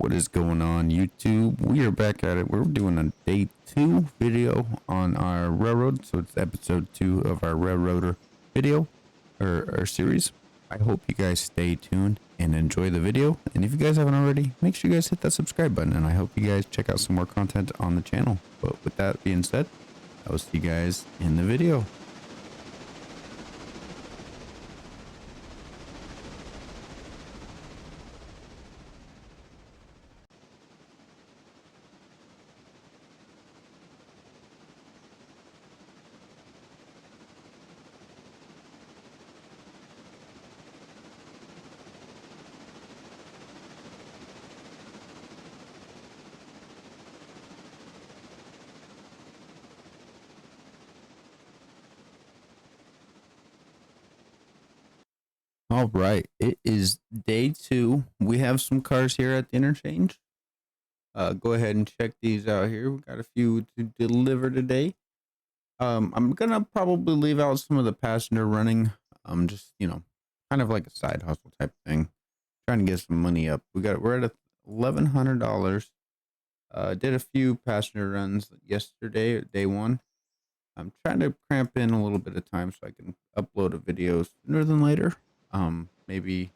What is going on, YouTube? We are back at it. We're doing a day 2 video on our railroad. So it's episode 2 of our railroader video or series. I hope you guys stay tuned and enjoy the video. And if you guys haven't already, make sure you guys hit that subscribe button. And I hope you guys check out some more content on the channel. But with that being said, I will see you guys in the video. All right, it is day 2. We have some cars here at the interchange. Go ahead and check these out here. We got a few to deliver today. I'm gonna probably leave out some of the passenger running. Just kind of like a side hustle type thing. Trying to get some money up. We're at $1,100. Did a few passenger runs yesterday, day 1. I'm trying to cramp in a little bit of time so I can upload a video sooner than later. Maybe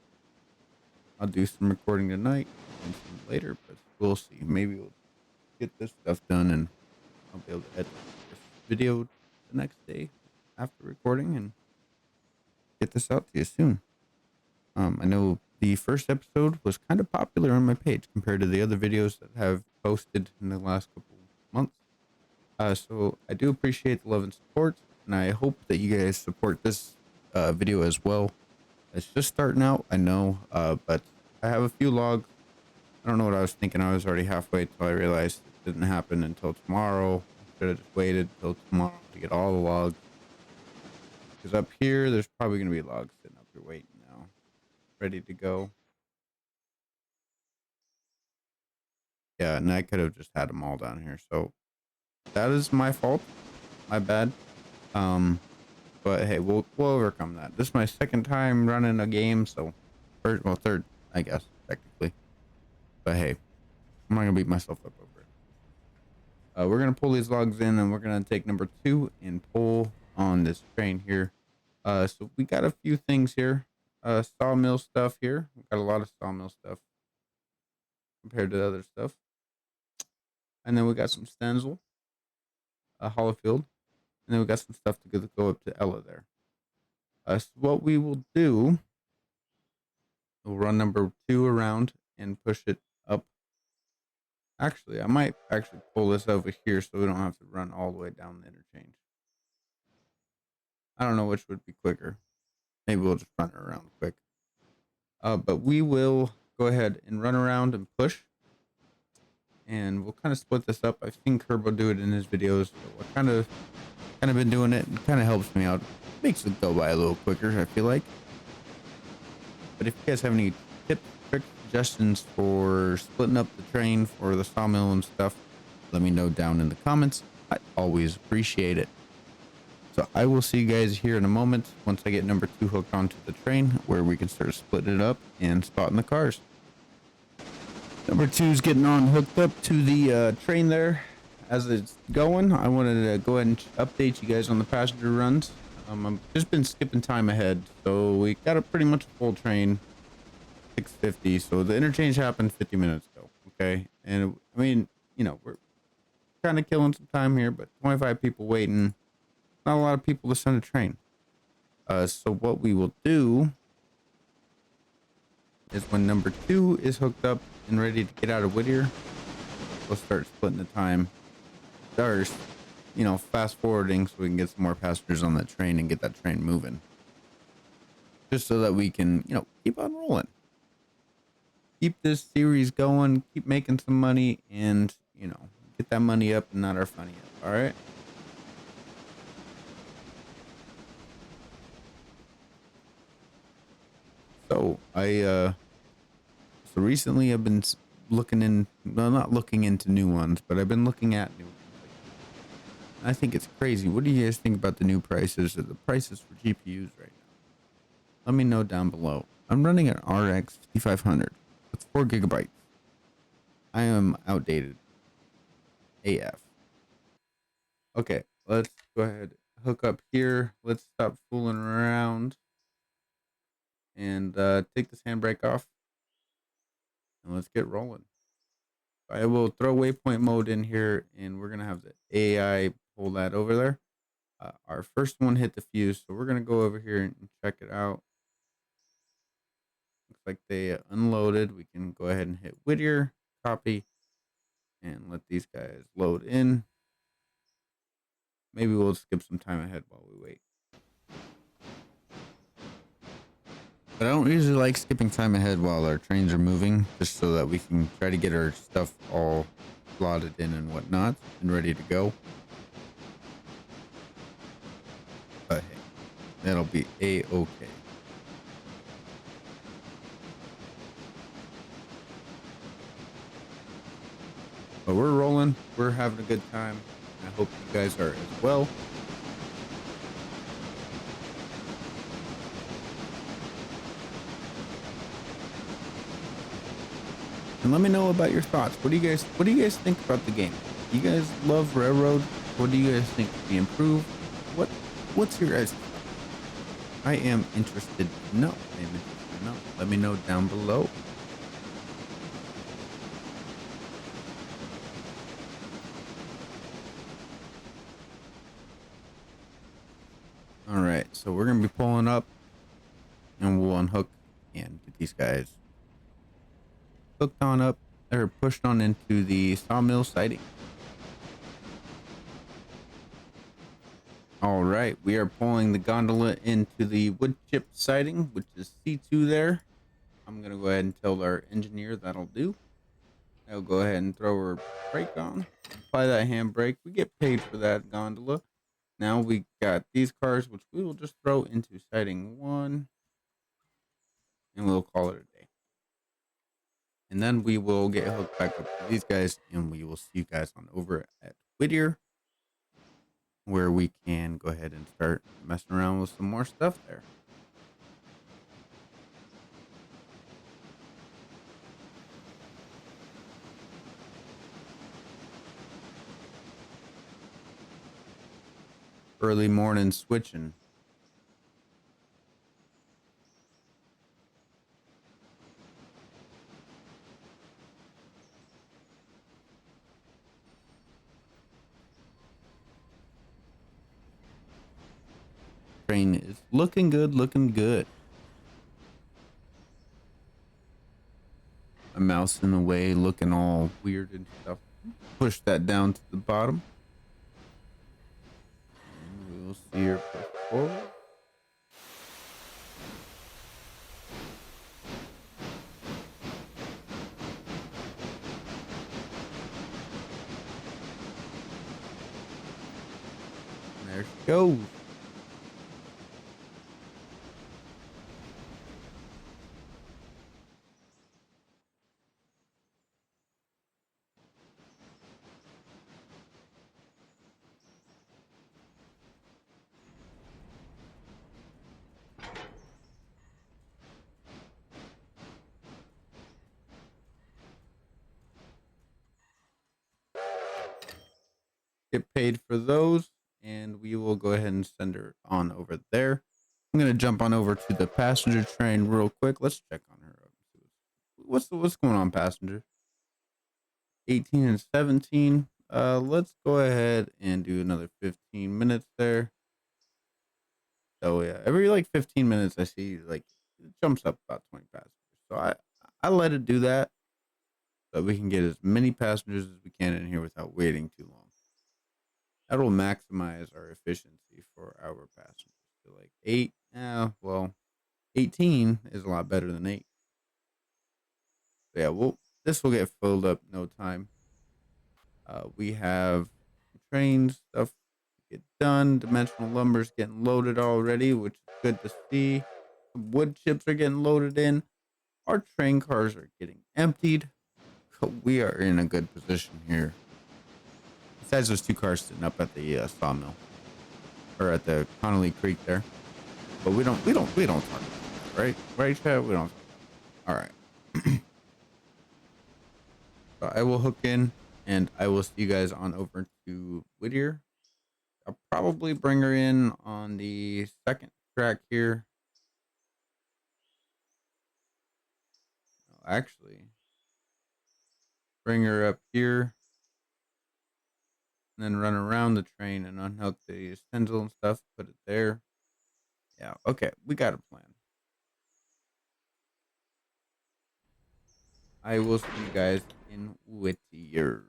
I'll do some recording tonight and some later, but we'll see. Maybe we'll get this stuff done and I'll be able to edit this video the next day after recording and get this out to you soon. I know the first episode was kind of popular on my page compared to the other videos that have posted in the last couple months. So I do appreciate the love and support, and I hope that you guys support this video as well. It's just starting out, I know, but I have a few logs. I don't know what I was thinking. I was already halfway till I realized it didn't happen until tomorrow. I should have just waited till tomorrow to get all the logs. Because up here, there's probably going to be logs sitting up here waiting now, ready to go. Yeah, and I could have just had them all down here. So that is my fault. My bad. But hey, we'll overcome that. This is my second time running a game, so third, I guess, technically. But hey, I'm not gonna beat myself up over it. We're gonna pull these logs in, and we're gonna take number 2 and pull on this train here. So we got a few things here. Sawmill stuff here. We got a lot of sawmill stuff compared to the other stuff. And then we got some Stenzel, Hollowfield. And then we got some stuff to go up to Ella there. So what we will do, we'll run number 2 around and push it up. Actually, I might actually pull this over here so we don't have to run all the way down the interchange. I don't know which would be quicker. Maybe we'll just run it around quick. But we will go ahead and run around and push. And we'll kind of split this up. I've seen Kerbo do it in his videos. So I kind of been doing it. It kind of helps me out. Makes it go by a little quicker, I feel like. But if you guys have any tips, tricks, suggestions for splitting up the train for the sawmill and stuff, let me know down in the comments. I always appreciate it. So I will see you guys here in a moment once I get number 2 hooked onto the train, where we can start splitting it up and spotting the cars. Number 2 is getting on hooked up to the train there. As it's going, I wanted to go ahead and update you guys on the passenger runs. I've just been skipping time ahead, so we got a pretty much full train, 6:50. So the interchange happened 50 minutes ago. Okay, and I mean, we're kind of killing some time here, but 25 people waiting, not a lot of people to send a train. So what we will do is when number 2 is hooked up and ready to get out of Whittier, we'll start splitting the time. Start, fast forwarding so we can get some more passengers on that train and get that train moving. Just so that we can, keep on rolling. Keep this series going, keep making some money, and, get that money up and not our funny up. All right. So so recently I've been not looking into new ones, but I've been looking at new ones. I think it's crazy. What do you guys think about the new prices or the prices for GPUs right now? Let me know down below. I'm running an RX 5500. That's 4 gigabytes. I am outdated AF. Okay, let's go ahead, hook up here. Let's stop fooling around and take this handbrake off, and let's get rolling. I will throw waypoint mode in here, and we're gonna have the AI pull that over there. Our first one hit the fuse, so we're gonna go over here and check it out. Looks like they unloaded. We can go ahead and hit Whittier, copy, and let these guys load in. Maybe we'll skip some time ahead while we wait. But I don't usually like skipping time ahead while our trains are moving, just so that we can try to get our stuff all slotted in and whatnot and ready to go. But hey, that'll be a-okay. But we're rolling. We're having a good time. I hope you guys are as well. And let me know about your thoughts. What do you guys think about the game? You guys love Railroad? What do you guys think can be improved? What what's your guys' thoughts? I am interested to know. Let me know down below. All right, so we're gonna be pulling up, and we'll unhook and get these guys hooked on up or pushed on into the sawmill siding. All right, we are pulling the gondola into the wood chip siding, which is C2 there. I'm gonna go ahead and tell our engineer that'll do. I'll go ahead and throw her brake on, apply that handbrake. We get paid for that gondola. Now we got these cars, which we will just throw into siding 1, and we'll call it a day. And then we will get hooked back up to these guys, and we will see you guys on over at Whittier, where we can go ahead and start messing around with some more stuff there. Early morning switching. Train is looking good, looking good. My mouse in the way, looking all weird and stuff. Push that down to the bottom, and we will see her push forward. And there she goes. Get paid for those, and we will go ahead and send her on over there. I'm gonna jump on over to the passenger train real quick. Let's check on her. What's going on, passenger? 18 and 17. Let's go ahead and do another 15 minutes there. So yeah, every like 15 minutes, I see like it jumps up about 20 passengers. So I let it do that, so we can get as many passengers as we can in here without waiting too long. That will maximize our efficiency for our passengers. So like 8, well, 18 is a lot better than 8. So yeah, this will get filled up no time. We have train stuff to get done. Dimensional lumber's getting loaded already, which is good to see. Some wood chips are getting loaded in. Our train cars are getting emptied. We are in a good position here. Besides those 2 cars sitting up at the sawmill or at the Connolly Creek there, but we don't talk about that, right? Right, Chad? We don't. All right. So I will hook in, and I will see you guys on over to Whittier. I'll probably bring her in on the second track here. Actually, bring her up here and then run around the train and unhook the spindle and stuff, put it there. Yeah, okay, we got a plan. I will see you guys in Whittier.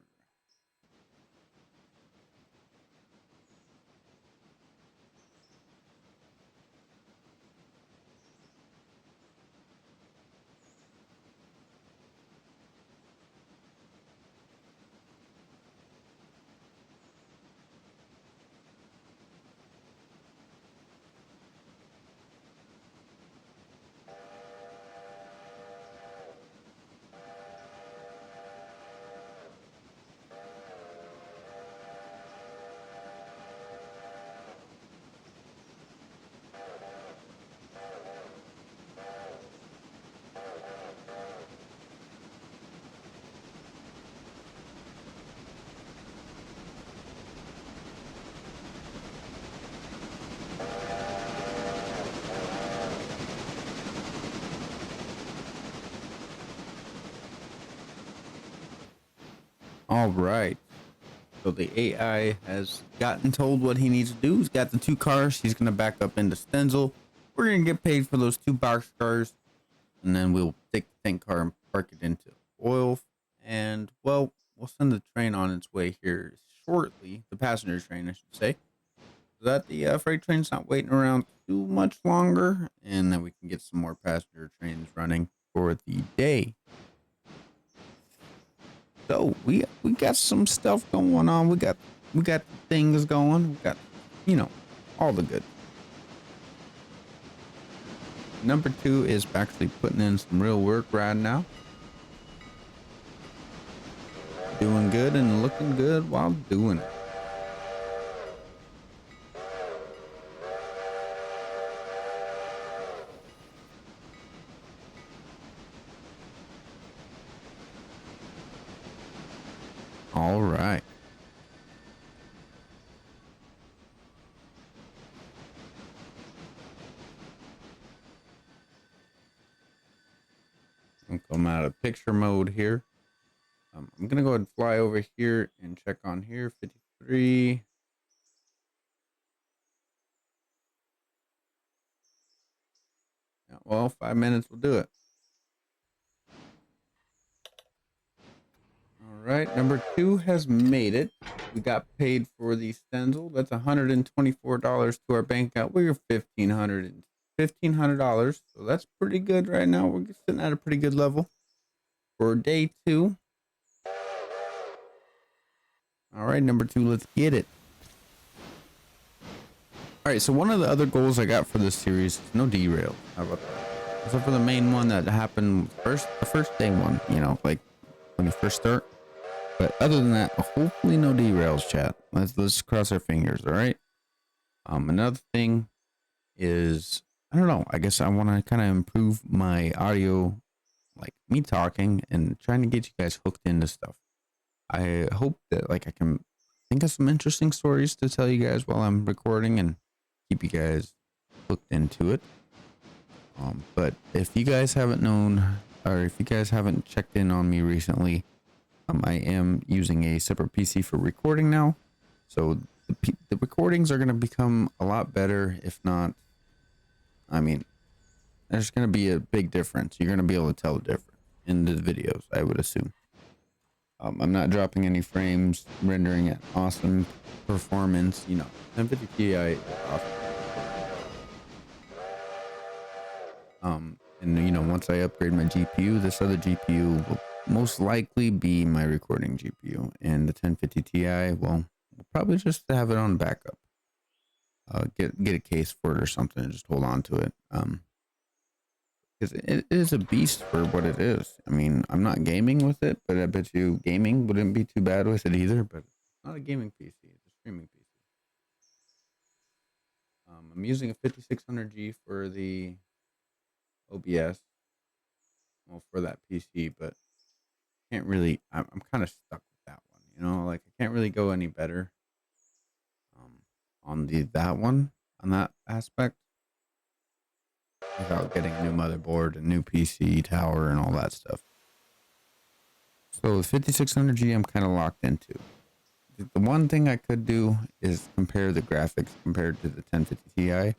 All right. So the AI has gotten told what he needs to do. He's got the two cars. He's going to back up into Stenzel. We're going to get paid for those two box cars. And then we'll take the tank car and park it into oil. And, well, we'll send the train on its way here shortly. The passenger train, I should say. So that the freight train's not waiting around too much longer. And then we can get some more passenger trains running for the day. So we got some stuff going on. We got things going. We got, all the good. Number two is actually putting in some real work right now. Doing good and looking good while doing it. All right. I'm come out of picture mode here. I'm gonna go ahead and fly over here and check on here. 53. Yeah, well, 5 minutes will do it. All right, number two has made it. We got paid for the Stenzel. That's $124 to our bank account. We're $1,500. So that's pretty good right now. We're sitting at a pretty good level for day two. All right, number two, let's get it. All right, so one of the other goals I got for this series is no derail. How about that? Except for the main one that happened the first day one, like when you first start. But other than that, hopefully no derails, chat. Let's cross our fingers, all right? Another thing is, I don't know, I guess I want to kind of improve my audio, like me talking and trying to get you guys hooked into stuff. I hope that like I can think of some interesting stories to tell you guys while I'm recording and keep you guys hooked into it. But if you guys haven't known, or if you guys haven't checked in on me recently, I am using a separate PC for recording now. So the recordings are going to become a lot better. If not, I mean, there's going to be a big difference. You're going to be able to tell the difference in the videos, I would assume. I'm not dropping any frames, rendering an awesome performance. 1050 Ti is awesome. And once I upgrade my GPU, this other GPU will most likely be my recording GPU, and the 1050 Ti, well, we'll probably just have it on backup. Get a case for it or something, and just hold on to it. Because it is a beast for what it is. I mean, I'm not gaming with it, but I bet you gaming wouldn't be too bad with it either. But it's not a gaming PC; it's a streaming PC. I'm using a 5600G for the OBS, well, for that PC, but can't really. I'm kind of stuck with that one. You know, like I can't really go any better um, on the that one on that aspect without getting a new motherboard, a new PC tower, and all that stuff. So the 5600G, I'm kind of locked into. The one thing I could do is compare the graphics compared to the 1050 Ti.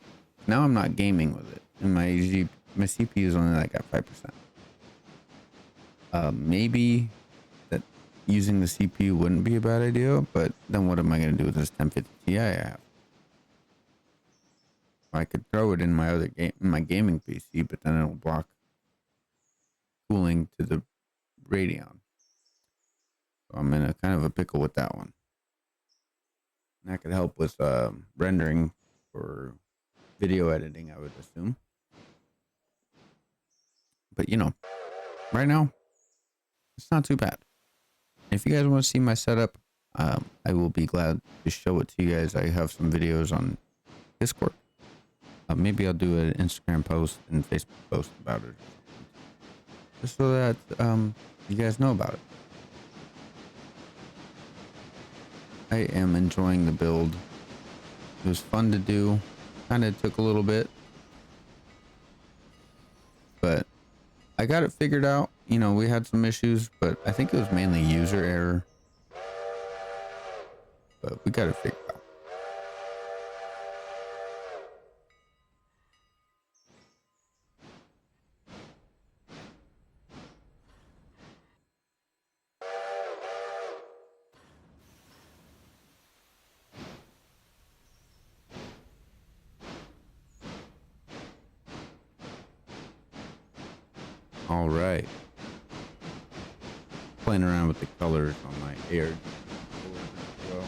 Now I'm not gaming with it, and my CPU is only like at 5%. Maybe that using the CPU wouldn't be a bad idea, but then what am I going to do with this 1050 Ti I have? I could throw it in my other game, in my gaming PC, but then it'll block cooling to the Radeon. So I'm in a kind of a pickle with that one. And that could help with rendering or video editing, I would assume. But you know, right now it's not too bad. If you guys want to see my setup, I will be glad to show it to you guys. I have some videos on Discord. Maybe I'll do an Instagram post and Facebook post about it, just so that you guys know about it. I am enjoying the build. It was fun to do. Kind of took a little bit, but I got it figured out. You know, we had some issues, but I think it was mainly user error. But we got it figured out. All right. Playing around with the colors on my air. Well,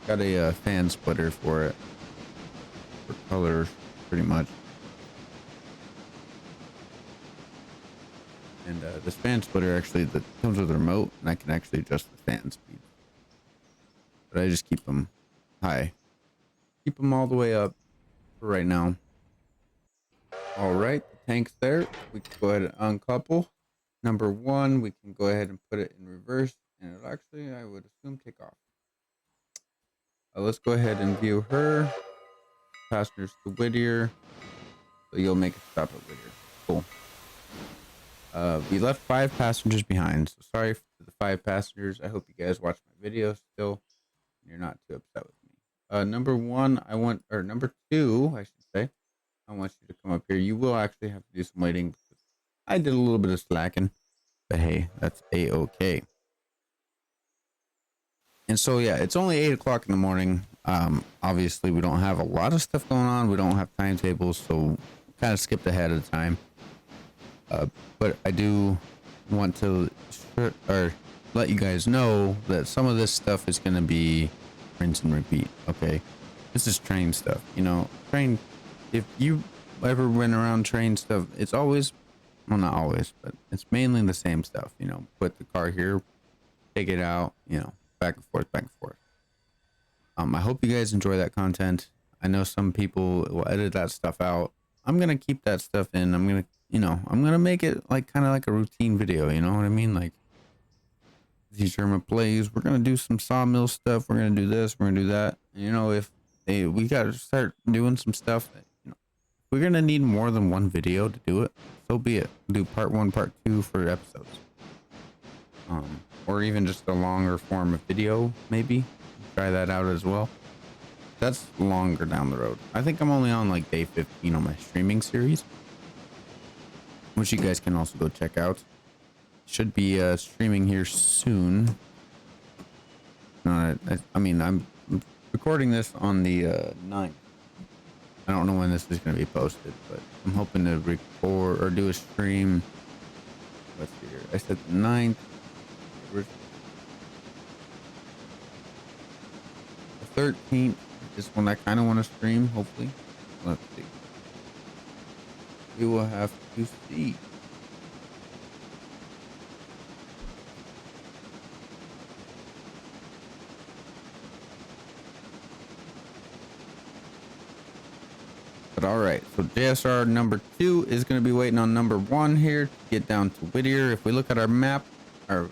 got a fan splitter for it. For colors, pretty much. And this fan splitter actually that comes with a remote, and I can actually adjust the fan speed. But I just keep them high. Keep them all the way up for right now. All right, the tank's there. We can go ahead and uncouple. Number one, we can go ahead and put it in reverse, and it'll actually, I would assume, take off. Let's go ahead and view her. Passengers to Whittier. So you'll make a stop at Whittier. Cool. We left 5 passengers behind. So sorry for the 5 passengers. I hope you guys watch my video still. You're not too upset with me. Number 1, number 2, I should say. I want you to come up here. You will actually have to do some waiting because I did a little bit of slacking. But hey, that's a-okay. And so yeah, it's only 8 o'clock in the morning. Obviously we don't have a lot of stuff going on. We don't have timetables, so kind of skipped ahead of time. But I do want to let you guys know that some of this stuff is going to be rinse and repeat. Okay, this is train stuff. You know, train. If you ever went around train stuff, it's always, well, not always, but it's mainly the same stuff. You know, put the car here, take it out. You know, back and forth, back and forth. I hope you guys enjoy that content. I know some people will edit that stuff out. I'm gonna keep that stuff in. I'm gonna make it like kind of like a routine video. You know what I mean? Like these German plays. We're gonna do some sawmill stuff. We're gonna do this. We're gonna do that. And, you know, if we gotta start doing some stuff that, you know, we're gonna need more than one video to do it. So be it. Do part 1, part 2 for episodes. Or even just a longer form of video, maybe. Try that out as well. That's longer down the road. I think I'm only on like day 15 on my streaming series, which you guys can also go check out. Should be streaming here soon. I mean, I'm recording this on the 9th. I don't know when this is going to be posted, but I'm hoping to record or do a stream. Let's see here. I said the 9th. The 13th is when I kind of want to stream, hopefully. Let's see. We will have to see. But all right, so JSR number 2 is going to be waiting on number 1 here to get down to Whittier. If we look at our map, our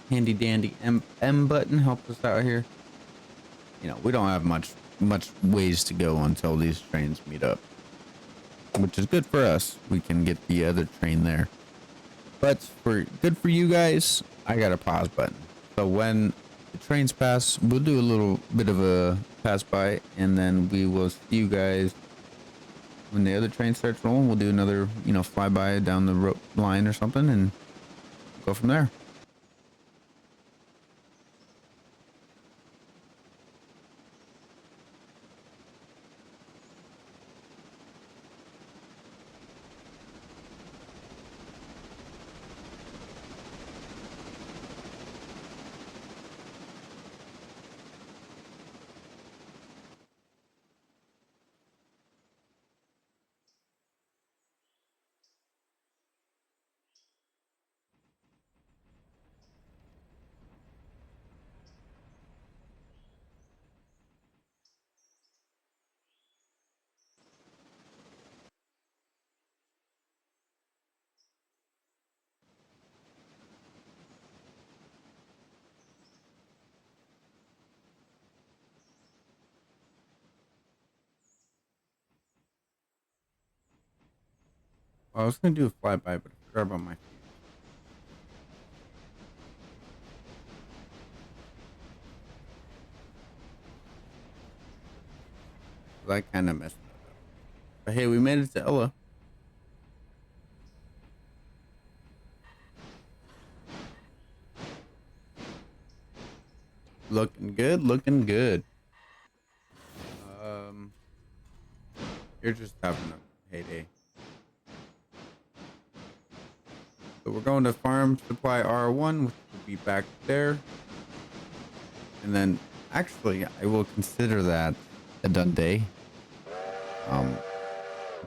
handy dandy M button helps us out here. You know, we don't have much ways to go until these trains meet up, which is good for us. We can get the other train there. But for good for you guys, I got a pause button. So when the trains pass, we'll do a little bit of a pass by, and then we will see you guys when the other train starts rolling. We'll do another, flyby down the line or something, and go from there. Well, I was gonna do a flyby, but I forgot about my fuse. So I kind of messed that up. But hey, we made it to Ella. Looking good, looking good. Um, you're just having a heyday. So we're going to Farm Supply R1, which will be back there. And then, actually, I will consider that a done day.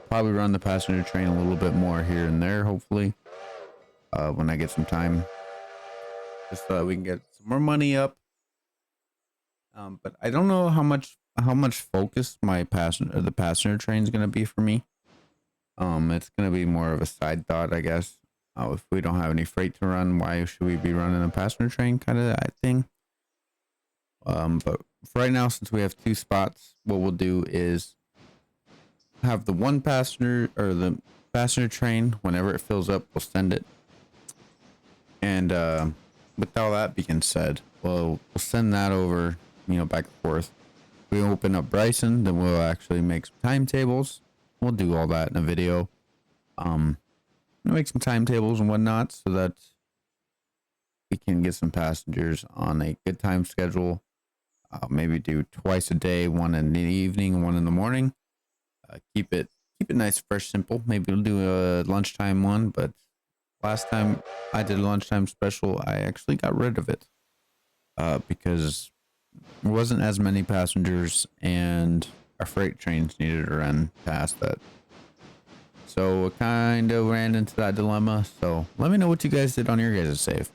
Probably run the passenger train a little bit more here and there, hopefully, when I get some time, just so that we can get some more money up. But I don't know how much focus the passenger train is gonna be for me. It's gonna be more of a side thought, I guess. If we don't have any freight to run, why should we be running a passenger train, kind of that thing. But for right now, since we have two spots, what we'll do is have the one passenger or the passenger train. Whenever it fills up, we'll send it. And with all that being said, we'll send that over, back and forth. We open up Bryson, then we'll actually make some timetables. We'll do all that in a video. Make some timetables and whatnot so that we can get some passengers on a good time schedule. Maybe do twice a day, one in the evening, one in the morning. Keep it nice, fresh, simple. Maybe we'll do a lunchtime one, but last time I did a lunchtime special, I actually got rid of it because there wasn't as many passengers and our freight trains needed to run past that. So it kind of ran into that dilemma. So let me know what you guys did on your guys' save.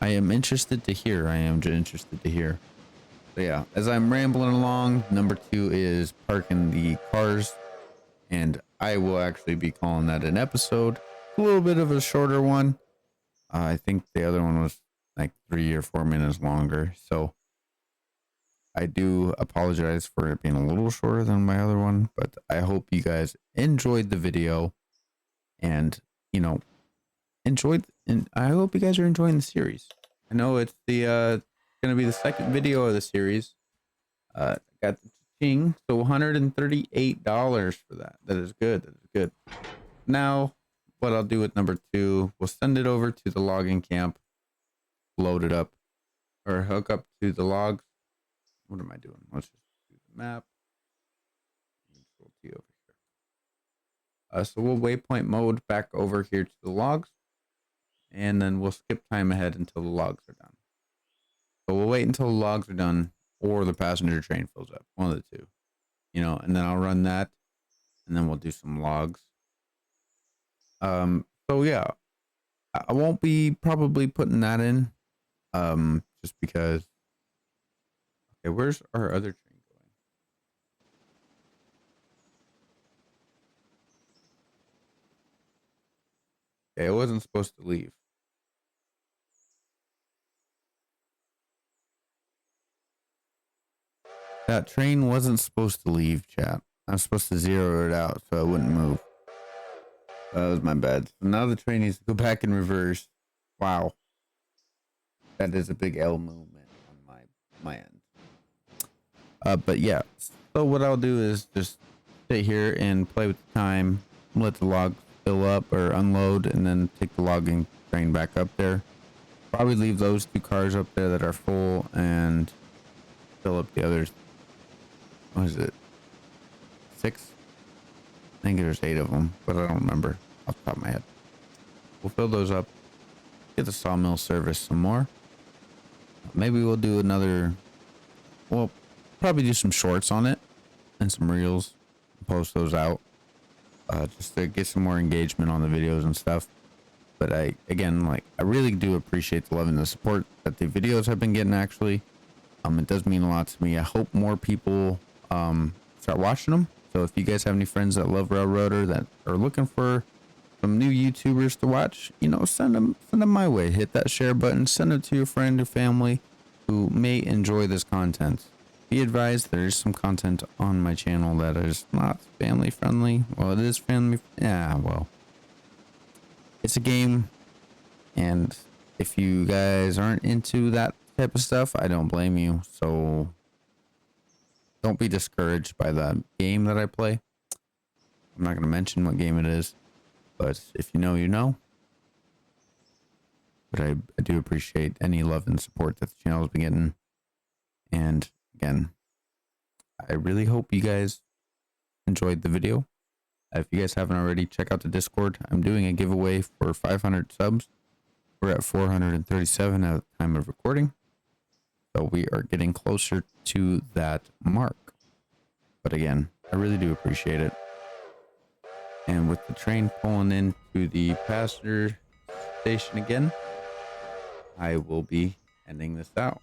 I am interested to hear. I am interested to hear. So yeah, as I'm rambling along, number 2 is parking the cars, and I will actually be calling that an episode. A little bit of a shorter one. I think the other one was like 3 or 4 minutes longer. So I do apologize for it being a little shorter than my other one, but I hope you guys enjoyed the video and, enjoyed, and I hope you guys are enjoying the series. I know it's the gonna be the second video of the series. Got the ching, so $138 for that. That is good. That is good. Now, what I'll do with number 2, we'll send it over to the logging camp, load it up, or hook up to the logs. What am I doing? Let's just do the map. Control T over here. So we'll waypoint mode back over here to the logs, and then we'll skip time ahead until the logs are done. So we'll wait until the logs are done or the passenger train fills up, one of the two, and then I'll run that, and then we'll do some logs. So yeah, I won't be probably putting that in, just because. Okay, where's our other train going? Okay, it wasn't supposed to leave. That train wasn't supposed to leave, chat. I was supposed to zero it out so it wouldn't move. That was my bad. So now the train needs to go back in reverse. Wow. That is a big L movement on my end. But yeah. So what I'll do is just sit here and play with the time, let the log fill up or unload, and then take the logging train back up there. Probably leave those 2 cars up there that are full and fill up the others. What is it? 6? I think there's 8 of them, but I don't remember off the top of my head. We'll fill those up. Get the sawmill service some more. Maybe we'll do another. We'll probably do some shorts on it and some reels. Post those out just to get some more engagement on the videos and stuff. But I really do appreciate the love and the support that the videos have been getting. Actually, it does mean a lot to me. I hope more people start watching them. So if you guys have any friends that love Railroader that are looking for some new YouTubers to watch, send them my way. Hit that share button. Send it to your friend or family who may enjoy this content. Be advised, there is some content on my channel that is not family friendly. Well, it is family. Yeah, well, it's a game, and if you guys aren't into that type of stuff, I don't blame you. So don't be discouraged by the game that I play. I'm not going to mention what game it is, but if you know, you know. But I do appreciate any love and support that the channel's been getting. And again, I really hope you guys enjoyed the video. If you guys haven't already, check out the Discord. I'm doing a giveaway for 500 subs. We're at 437 at the time of recording. So we are getting closer to that mark. But again, I really do appreciate it. And with the train pulling into the passenger station again, I will be ending this out.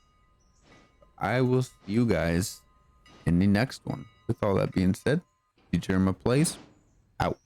I will see you guys in the next one. With all that being said, Jerma Plays out.